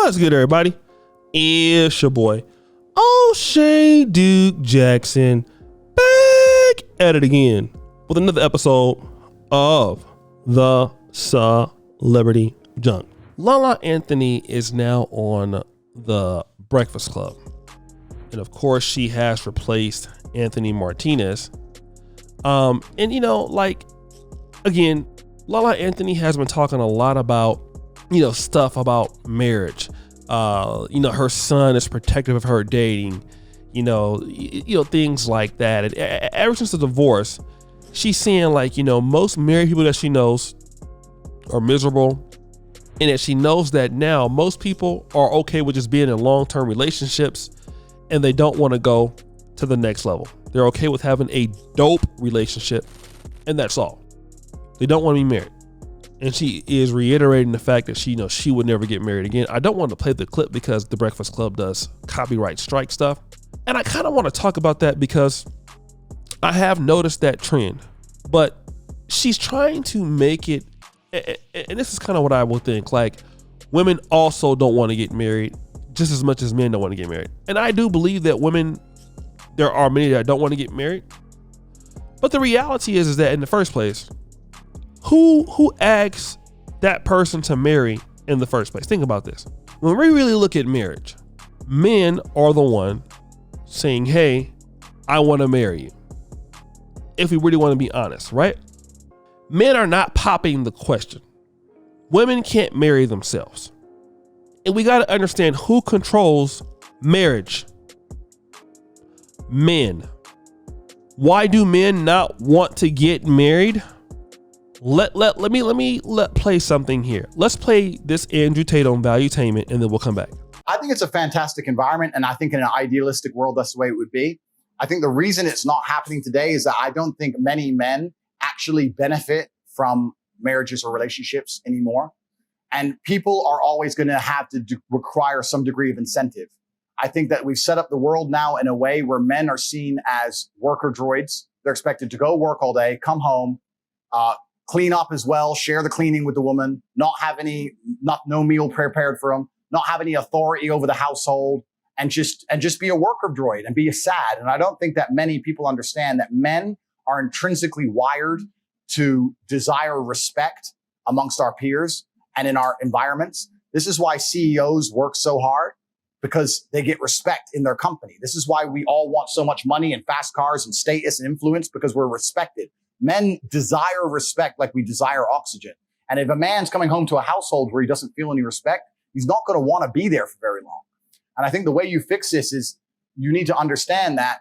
What's good, everybody? It's your boy, O'Shea Duke Jackson, back at it again with another episode of the Celebrity Junk. Lala Anthony is now on the Breakfast Club. And of course, she has replaced Anthony Martinez. And you know, like, again, Lala Anthony has been talking a lot about, stuff about marriage. Her son is protective of her dating, things like that. And ever since the divorce, she's saying like, most married people that she knows are miserable. And that she knows that now most people are okay with just being in long-term relationships and they don't want to go to the next level. They're okay with having a dope relationship and that's all. They don't want to be married. And she is reiterating the fact that she would never get married again. I don't want to play the clip because the Breakfast Club does copyright strike stuff. And I kind of want to talk about that because I have noticed that trend. But she's trying to make it, and this is kind of what I would think, like women also don't want to get married just as much as men don't want to get married. And I do believe that there are many that don't want to get married. But the reality is that in the first place, who asks that person to marry in the first place? Think about this. When we really look at marriage, men are the one saying, hey, I want to marry you. If we really want to be honest, right? Men are not popping the question. Women can't marry themselves. And we got to understand who controls marriage. Men. Why do men not want to get married? Let me play something here. Let's play this Andrew Tate on Valuetainment and then we'll come back. I think it's a fantastic environment. And I think in an idealistic world, that's the way it would be. I think the reason it's not happening today is that I don't think many men actually benefit from marriages or relationships anymore. And people are always going to have to require some degree of incentive. I think that we've set up the world now in a way where men are seen as worker droids. They're expected to go work all day, come home, clean up as well, share the cleaning with the woman, no meal prepared for them, not have any authority over the household, and just be a worker droid and be sad. And I don't think that many people understand that men are intrinsically wired to desire respect amongst our peers and in our environments. This is why CEOs work so hard, because they get respect in their company. This is why we all want so much money and fast cars and status and influence, because we're respected. Men desire respect like we desire oxygen. And if a man's coming home to a household where he doesn't feel any respect, he's not going to want to be there for very long. And I think the way you fix this is you need to understand that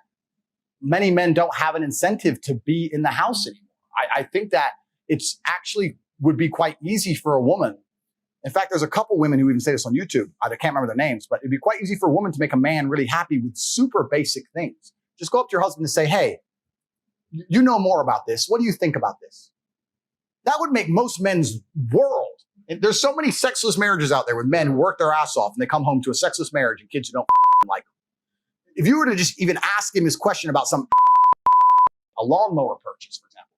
many men don't have an incentive to be in the house anymore. I think that it's actually would be quite easy for a woman. In fact, there's a couple women who even say this on YouTube. I can't remember their names, but it'd be quite easy for a woman to make a man really happy with super basic things. Just go up to your husband and say, hey, you know more about this. What do you think about this? That would make most men's world. And there's so many sexless marriages out there with men who work their ass off and they come home to a sexless marriage and kids who don't like them. If you were to just even ask him his question about a lawnmower purchase, for example,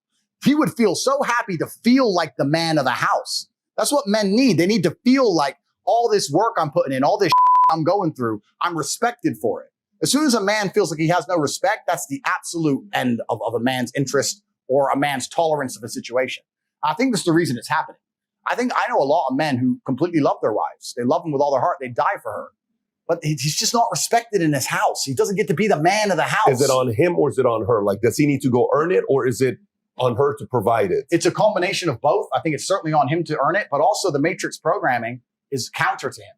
he would feel so happy to feel like the man of the house. That's what men need. They need to feel like all this work I'm putting in, all this I'm going through, I'm respected for it. As soon as a man feels like he has no respect, that's the absolute end of a man's interest or a man's tolerance of a situation. I think that's the reason it's happening. I know a lot of men who completely love their wives. They love them with all their heart. They die for her. But he's just not respected in his house. He doesn't get to be the man of the house. Is it on him or is it on her? Like, does he need to go earn it or is it on her to provide it? It's a combination of both. I think it's certainly on him to earn it, but also the matrix programming is counter to him.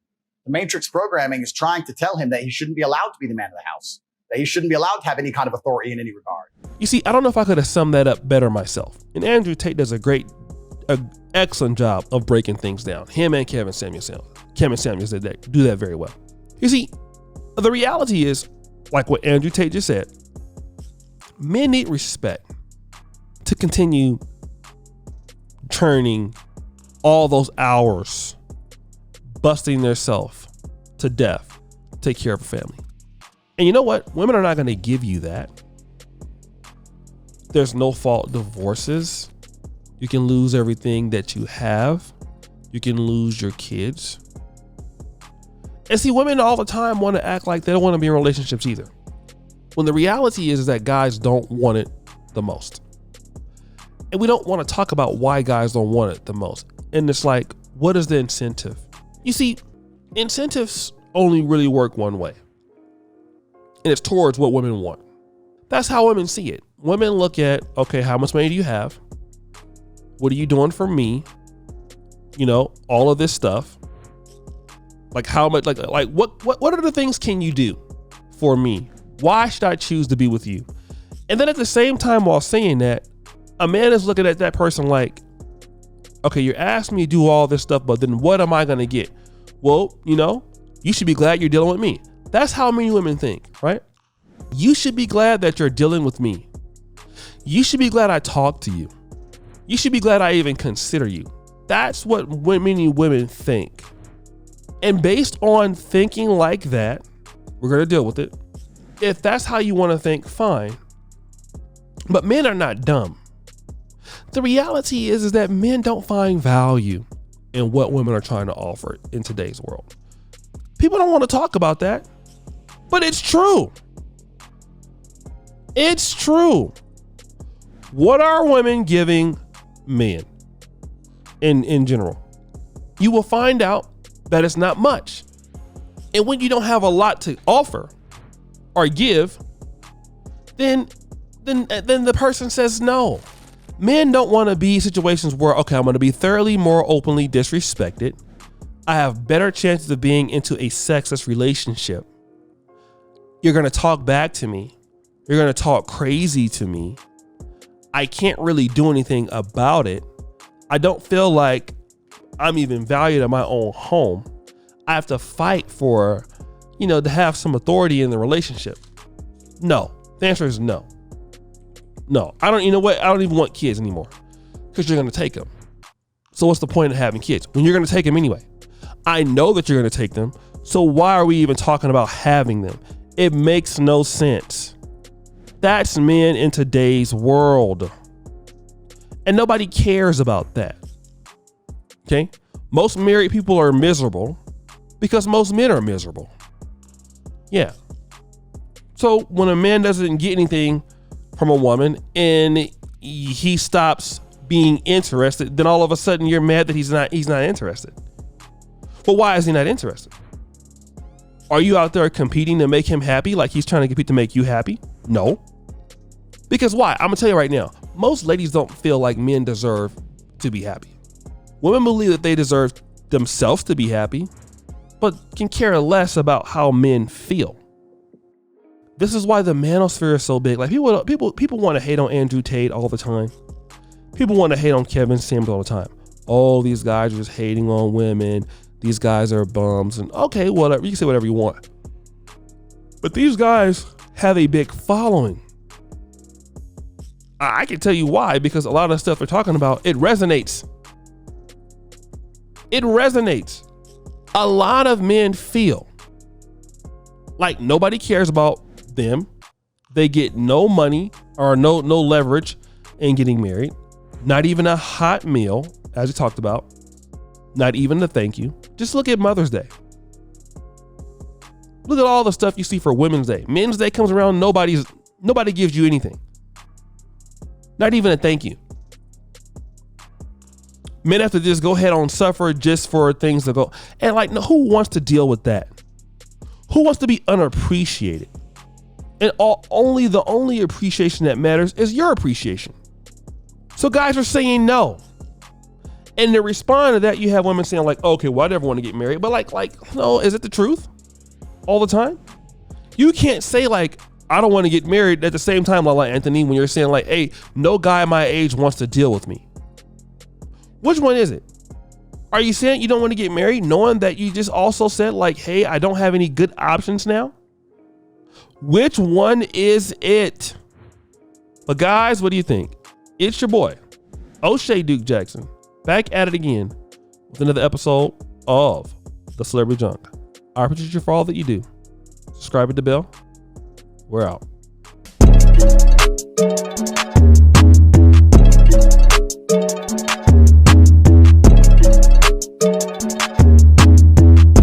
The matrix programming is trying to tell him that he shouldn't be allowed to be the man of the house, that he shouldn't be allowed to have any kind of authority in any regard. You see, I don't know if I could have summed that up better myself. And Andrew Tate does an excellent job of breaking things down. Him and Kevin Samuels do that very well. You see, the reality is, like what Andrew Tate just said, men need respect to continue churning all those hours, busting themselves to death, take care of a family. And you know what? Women are not going to give you that. There's no fault divorces. You can lose everything that you have. You can lose your kids. And see, women all the time want to act like they don't want to be in relationships either. When the reality is that guys don't want it the most. And we don't want to talk about why guys don't want it the most. And it's like, what is the incentive? You see, incentives only really work one way. And it's towards what women want. That's how women see it. Women look at, okay, how much money do you have? What are you doing for me? You know, all of this stuff. Like how much, like what are the things can you do for me? Why should I choose to be with you? And then at the same time, while saying that, a man is looking at that person like, okay, you're asking me to do all this stuff, but then what am I going to get? Well, you know, you should be glad you're dealing with me. That's how many women think, right? You should be glad that you're dealing with me. You should be glad I talk to you. You should be glad I even consider you. That's what many women think. And based on thinking like that, we're going to deal with it. If that's how you want to think, fine. But men are not dumb. The reality is that men don't find value in what women are trying to offer in today's world. People don't want to talk about that, but it's true. It's true. What are women giving men in general? You will find out that it's not much. And when you don't have a lot to offer or give, then the person says no. Men don't want to be in situations where, okay, I'm going to be thoroughly, more openly disrespected. I have better chances of being into a sexist relationship. You're going to talk back to me. You're going to talk crazy to me. I can't really do anything about it. I don't feel like I'm even valued in my own home. I have to fight for, to have some authority in the relationship. No, the answer is no. No, I don't even want kids anymore because you're going to take them. So what's the point of having kids when you're going to take them anyway? I know that you're going to take them. So why are we even talking about having them? It makes no sense. That's men in today's world. And nobody cares about that. Okay. Most married people are miserable because most men are miserable. Yeah. So when a man doesn't get anything from a woman and he stops being interested, then all of a sudden you're mad that he's not interested. Well, why is he not interested? Are you out there competing to make him happy like he's trying to compete to make you happy? No. Because why? I'm gonna tell you right now, most ladies don't feel like men deserve to be happy. Women believe that they deserve themselves to be happy, but can care less about how men feel. This is why the manosphere is so big. Like people want to hate on Andrew Tate all the time. People want to hate on Kevin Samuels all the time. Oh, these guys are just hating on women. These guys are bums. And okay, whatever. You can say whatever you want. But these guys have a big following. I can tell you why, because a lot of the stuff they're talking about, it resonates. It resonates. A lot of men feel like nobody cares about them. They get no money or no leverage in getting married. Not even a hot meal, as we talked about. Not even a thank you. Just look at Mother's Day. Look at all the stuff you see for Women's Day. Men's Day comes around, nobody gives you anything. Not even a thank you. Men have to just go ahead on suffer just for things to go. And who wants to deal with that? Who wants to be unappreciated? And the only appreciation that matters is your appreciation. So guys are saying no. And to respond to that, you have women saying okay, well, I never want to get married. But no, is it the truth all the time? You can't say I don't want to get married at the same time, Lala Anthony, when you're saying hey, no guy my age wants to deal with me. Which one is it? Are you saying you don't want to get married knowing that you just also said hey, I don't have any good options now? Which one is it? But guys, what do you think? It's your boy, O'Shea Duke Jackson, back at it again with another episode of The Celebrity Junk. I appreciate you for all that you do. Subscribe to the bell. We're out.